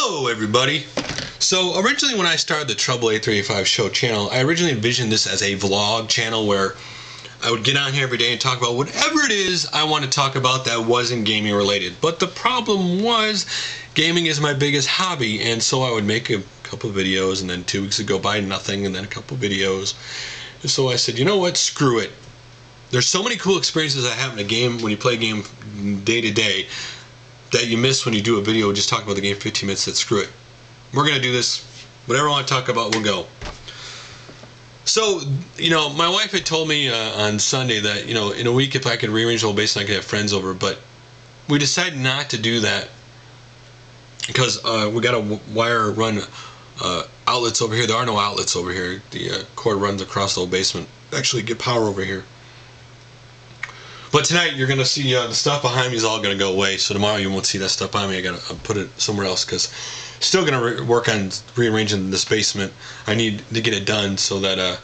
Hello everybody! So originally when I started the Trouble A385 Show channel, I originally envisioned this as a vlog channel where I would get on here every day and talk about whatever it is I want to talk about that wasn't gaming related. But the problem was, gaming is my biggest hobby, and so I would make a couple videos and then 2 weeks would go by nothing and then a couple videos. And so I said, you know what, screw it. There's so many cool experiences I have in a game when you play a game day to day that you miss when you do a video just talking about the game for 15 minutes. That screw it. We're going to do this. Whatever I want to talk about, we'll go. So, you know, my wife had told me on Sunday that, you know, in a week if I could rearrange the whole basement, I could have friends over, but we decided not to do that because we got to wire run outlets over here. There are no outlets over here. The cord runs across the whole basement. Actually get power over here. But tonight you're going to see the stuff behind me is all going to go away. So tomorrow you won't see that stuff behind me. I got to put it somewhere else because still going to work on rearranging this basement. I need to get it done so that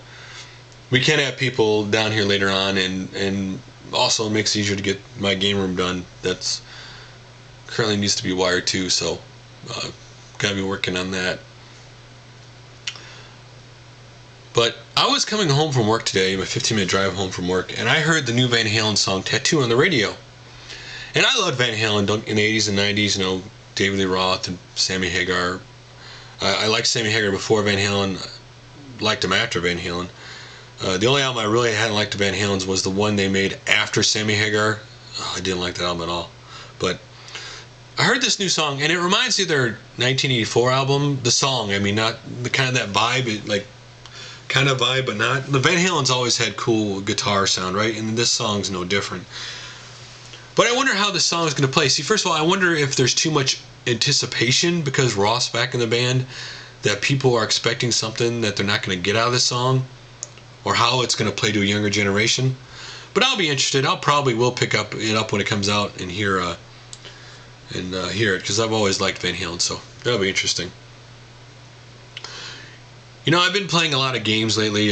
we can have people down here later on, and also it makes it easier to get my game room done. That's currently needs to be wired too. So got to be working on that. But I was coming home from work today, my 15-minute drive home from work, and I heard the new Van Halen song Tattoo on the radio. And I loved Van Halen in the 80s and 90s, you know, David Lee Roth and Sammy Hagar. I liked Sammy Hagar before Van Halen, liked him after Van Halen. The only album I really hadn't liked of Van Halen's was the one they made after Sammy Hagar. I didn't like that album at all. But I heard this new song, and it reminds me of their 1984 album, the song. I mean, not the kind of that vibe, like, kind of vibe, but not. The Van Halen's always had cool guitar sound, right? And this song's no different. But I wonder how this song is going to play. See, first of all, I wonder if there's too much anticipation because Ross's back in the band, that people are expecting something that they're not going to get out of this song, or how it's going to play to a younger generation. But I'll be interested. I'll probably will pick it up when it comes out and hear it, because I've always liked Van Halen, so that'll be interesting. You know, I've been playing a lot of games lately.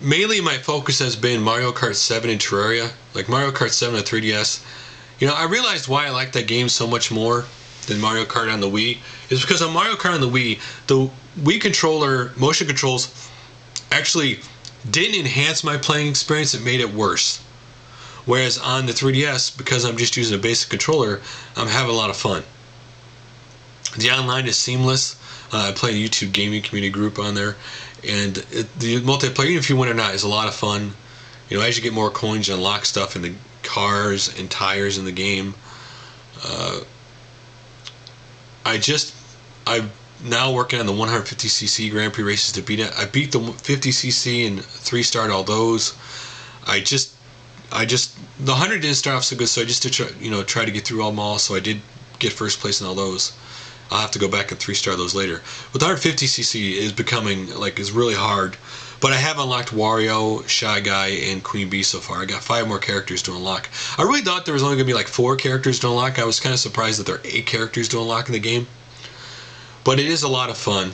Mainly my focus has been Mario Kart 7 and Terraria, like Mario Kart 7 on 3DS. You know, I realized why I like that game so much more than Mario Kart on the Wii is because on Mario Kart on the Wii controller, motion controls actually didn't enhance my playing experience, it made it worse. Whereas on the 3DS, because I'm just using a basic controller, I'm having a lot of fun. The online is seamless. I play a YouTube gaming community group on there, and the multiplayer, even if you win or not, is a lot of fun. You know, as you get more coins, you unlock stuff in the cars and tires in the game. I'm now working on the 150cc Grand Prix races to beat it. I beat the 50cc and 3-starred all those. The 100 didn't start off so good, so I just did try to get through all them all. So I did get first place in all those. I'll have to go back and 3-star those later. But the 150cc is becoming, is really hard. But I have unlocked Wario, Shy Guy, and Queen Bee so far. I got 5 more characters to unlock. I really thought there was only going to be 4 characters to unlock. I was kind of surprised that there are 8 characters to unlock in the game. But it is a lot of fun.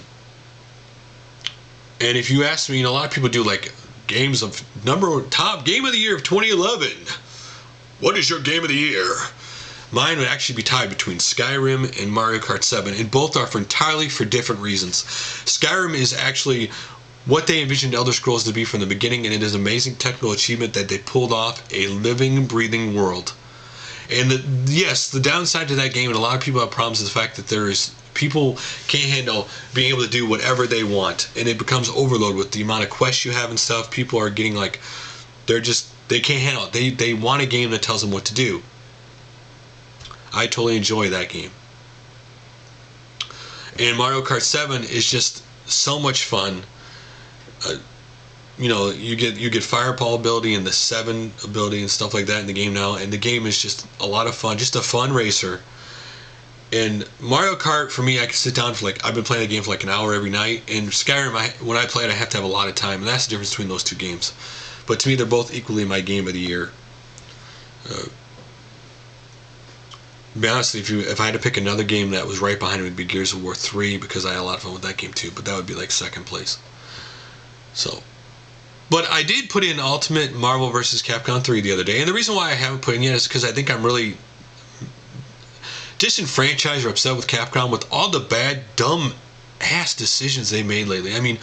And if you ask me, a lot of people do games of top game of the year of 2011. What is your game of the year? Mine would actually be tied between Skyrim and Mario Kart 7, and both are entirely for different reasons. Skyrim is actually what they envisioned Elder Scrolls to be from the beginning, and it is an amazing technical achievement that they pulled off a living, breathing world. And yes, the downside to that game, and a lot of people have problems, is the fact that people can't handle being able to do whatever they want, and it becomes overload with the amount of quests you have and stuff. People are getting they can't handle it. They want a game that tells them what to do. I totally enjoy that game. And Mario Kart 7 is just so much fun. You get Fireball ability and the 7 ability and stuff like that in the game now, and the game is just a lot of fun, just a fun racer. And Mario Kart, for me, I can sit down for I've been playing the game for an hour every night, and Skyrim, when I play it, I have to have a lot of time, and that's the difference between those two games. But to me, they're both equally my game of the year. To be honest, if I had to pick another game that was right behind it, would be Gears of War 3, because I had a lot of fun with that game too, but that would be second place. So, but I did put in Ultimate Marvel vs. Capcom 3 the other day, and the reason why I haven't put in yet is because I think I'm really disenfranchised or upset with Capcom with all the bad, dumb ass decisions they made lately. I mean,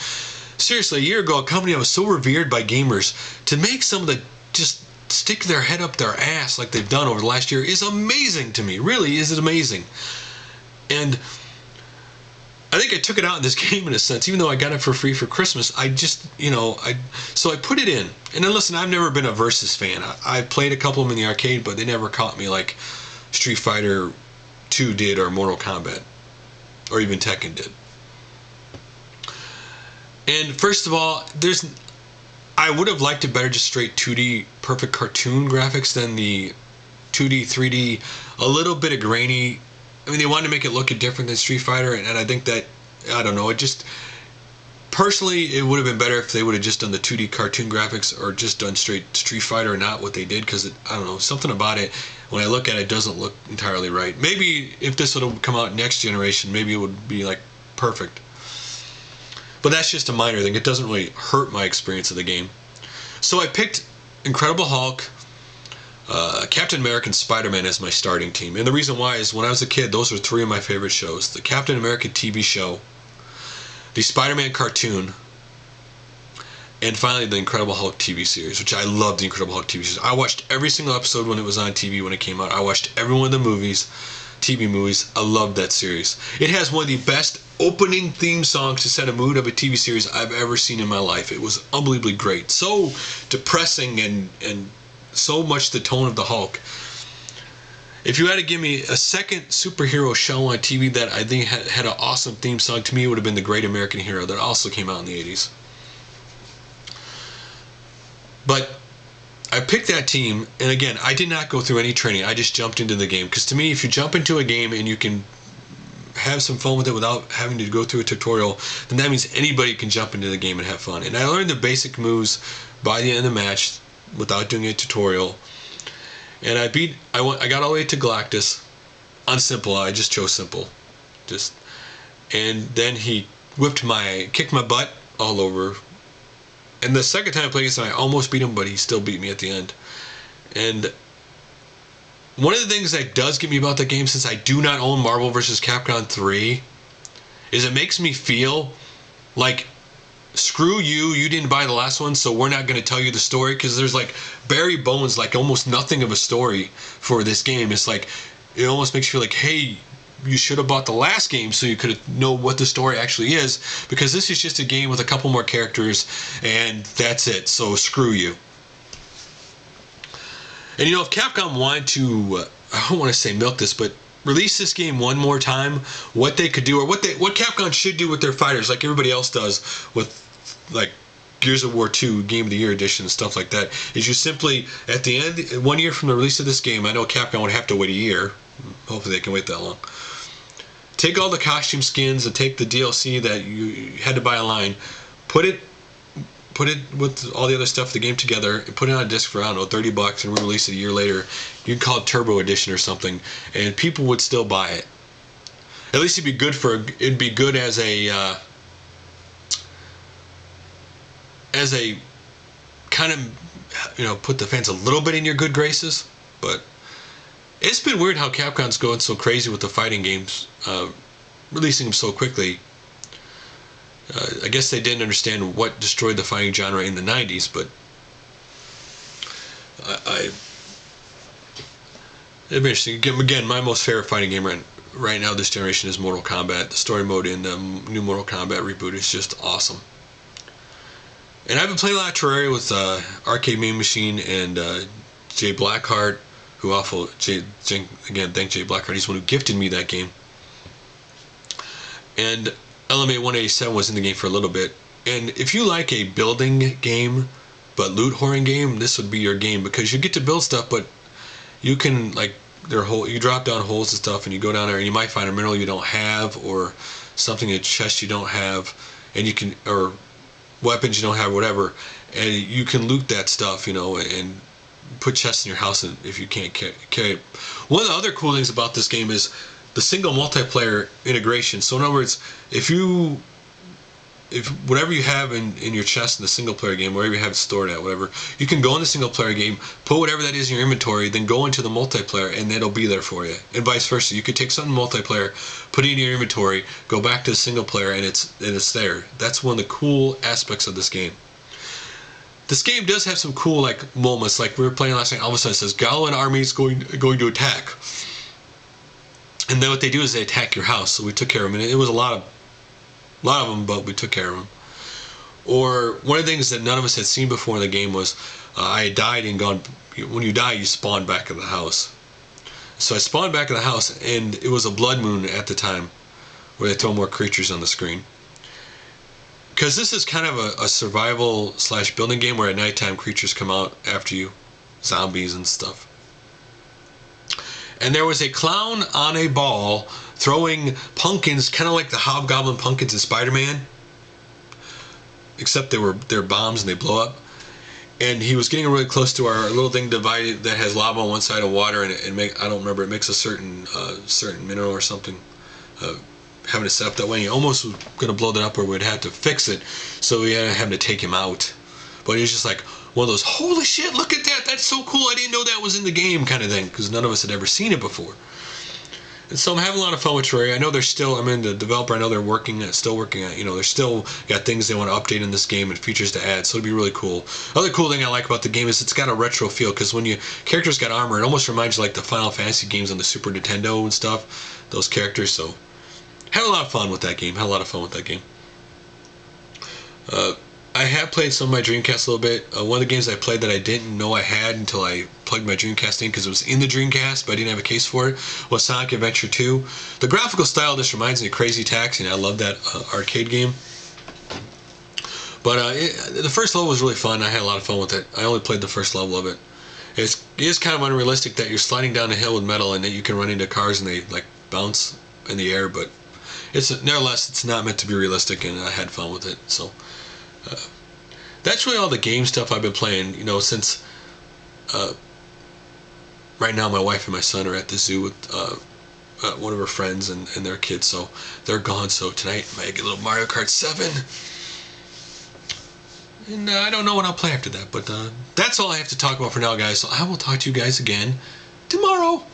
seriously, a year ago, a company that was so revered by gamers, to make some of the just stick their head up their ass like they've done over the last year is amazing to me. Really is it amazing. And I think I took it out in this game in a sense, even though I got it for free for Christmas. I just, so I put it in. And then listen, I've never been a Versus fan. I played a couple of them in the arcade, but they never caught me like Street Fighter 2 did, or Mortal Kombat, or even Tekken did. And first of all, I would have liked it better just straight 2D perfect cartoon graphics than the 2D, 3D, a little bit of grainy. I mean, they wanted to make it look different than Street Fighter, and I think that, I don't know, it just, personally, it would have been better if they would have just done the 2D cartoon graphics, or just done straight Street Fighter, not what they did, because, I don't know, something about it, when I look at it, doesn't look entirely right. Maybe if this would have come out next generation, maybe it would be, like, perfect. But that's just a minor thing. It doesn't really hurt my experience of the game. So I picked Incredible Hulk, Captain America, and Spider-Man as my starting team. And the reason why is when I was a kid, those were three of my favorite shows. The Captain America TV show, the Spider-Man cartoon, and finally the Incredible Hulk TV series, which I loved the Incredible Hulk TV series. I watched every single episode when it was on TV when it came out. I watched every one of the movies, TV movies. I loved that series. It has one of the best opening theme songs to set a mood of a TV series I've ever seen in my life. It was unbelievably great. So depressing and so much the tone of the Hulk. If you had to give me a second superhero show on TV that I think had an awesome theme song, to me it would have been The Great American Hero, that also came out in the 80s. But I picked that team, and again, I did not go through any training. I just jumped into the game, because to me, if you jump into a game and you can have some fun with it without having to go through a tutorial, then that means anybody can jump into the game and have fun. And I learned the basic moves by the end of the match without doing a tutorial. And I got all the way to Galactus on simple. I just chose simple. And then he kicked my butt all over. And the second time I played against him, I almost beat him, but he still beat me at the end. And one of the things that does get me about the game, since I do not own Marvel vs. Capcom 3, is it makes me feel like, screw you, you didn't buy the last one, so we're not going to tell you the story, because there's like bare bones, like almost nothing of a story for this game. It's like, it almost makes you feel like, hey, you should have bought the last game so you could know what the story actually is, because this is just a game with a couple more characters and that's it, so screw you. And if Capcom wanted to, I don't want to say milk this, but release this game one more time, what they could do, or what Capcom should do with their fighters, like everybody else does with like Gears of War 2 Game of the Year edition and stuff like that, is you simply, at the end, 1 year from the release of this game, I know Capcom would have to wait a year, hopefully they can wait that long, take all the costume skins and take the DLC that you had to buy online, put it with all the other stuff, the game together, and put it on a disc for, I don't know, $30 and re-release it a year later. You can call it Turbo Edition or something, and people would still buy it. At least it'd be good as a kind of, put the fans a little bit in your good graces. But it's been weird how Capcom's going so crazy with the fighting games, releasing them so quickly. I guess they didn't understand what destroyed the fighting genre in the 90s, but it'd be interesting. Again, my most favorite fighting game right now this generation is Mortal Kombat. The story mode in the new Mortal Kombat reboot is just awesome. And I've been playing a lot of Terraria with Arcade Main Machine and Jay Blackheart, who again, thank Jay Blackheart. He's the one who gifted me that game. And LMA 187 was in the game for a little bit. And if you like a building game but loot whoring game, this would be your game, because you get to build stuff, but you can, like, you drop down holes and stuff, and you go down there and you might find a mineral you don't have, or something in a chest you don't have, and you can, or weapons you don't have, whatever, and you can loot that stuff, and put chests in your house if you can't carry it. One of the other cool things about this game is the single multiplayer integration. So in other words, if you if whatever you have in your chest in the single player game, wherever you have it stored at, whatever, you can go in the single player game, put whatever that is in your inventory, then go into the multiplayer, and it'll be there for you. And vice versa, you could take something multiplayer, put it in your inventory, go back to the single player, and it's there. That's one of the cool aspects of this game. This game does have some cool like moments, like we were playing last night. All of a sudden it says Galan army is going to attack, and then what they do is they attack your house. So we took care of them, and it was a lot of them, but we took care of them. Or one of the things that none of us had seen before in the game was I had died and gone. When you die, you spawn back at the house. So I spawned back at the house, and it was a blood moon at the time, where they throw more creatures on the screen. Because this is kind of a survival / building game where at nighttime creatures come out after you, zombies and stuff. And there was a clown on a ball throwing pumpkins, kind of like the Hobgoblin pumpkins in Spider-Man, except they're bombs and they blow up. And he was getting really close to our little thing divided that has lava on one side and water, and I don't remember, it makes a certain mineral or something. Having it set up that way, he almost was going to blow that up, where we'd have to fix it, so we ended up having to take him out. But he was just like one of those, holy shit, look at that, that's so cool, I didn't know that was in the game kind of thing, because none of us had ever seen it before. And so I'm having a lot of fun with Terraria. I know they're still, I mean, the developer, I know they're still working at, they're still got things they want to update in this game and features to add, so it'll be really cool. Other cool thing I like about the game is it's got a retro feel, because when characters got armor, it almost reminds you like the Final Fantasy games on the Super Nintendo and stuff, those characters, so had a lot of fun with that game. I have played some of my Dreamcast a little bit. One of the games I played that I didn't know I had until I plugged my Dreamcast in, because it was in the Dreamcast, but I didn't have a case for it, was Sonic Adventure 2. The graphical style just reminds me of Crazy Taxi, and I love that arcade game. But the first level was really fun. I had a lot of fun with it. I only played the first level of it. It is kind of unrealistic that you're sliding down a hill with metal and that you can run into cars and they like bounce in the air, but nevertheless, it's not meant to be realistic, and I had fun with it. So that's really all the game stuff I've been playing. Since right now my wife and my son are at the zoo with one of her friends and their kids, so they're gone. So tonight I might get a little Mario Kart 7, and I don't know what I'll play after that. But that's all I have to talk about for now, guys. So I will talk to you guys again tomorrow.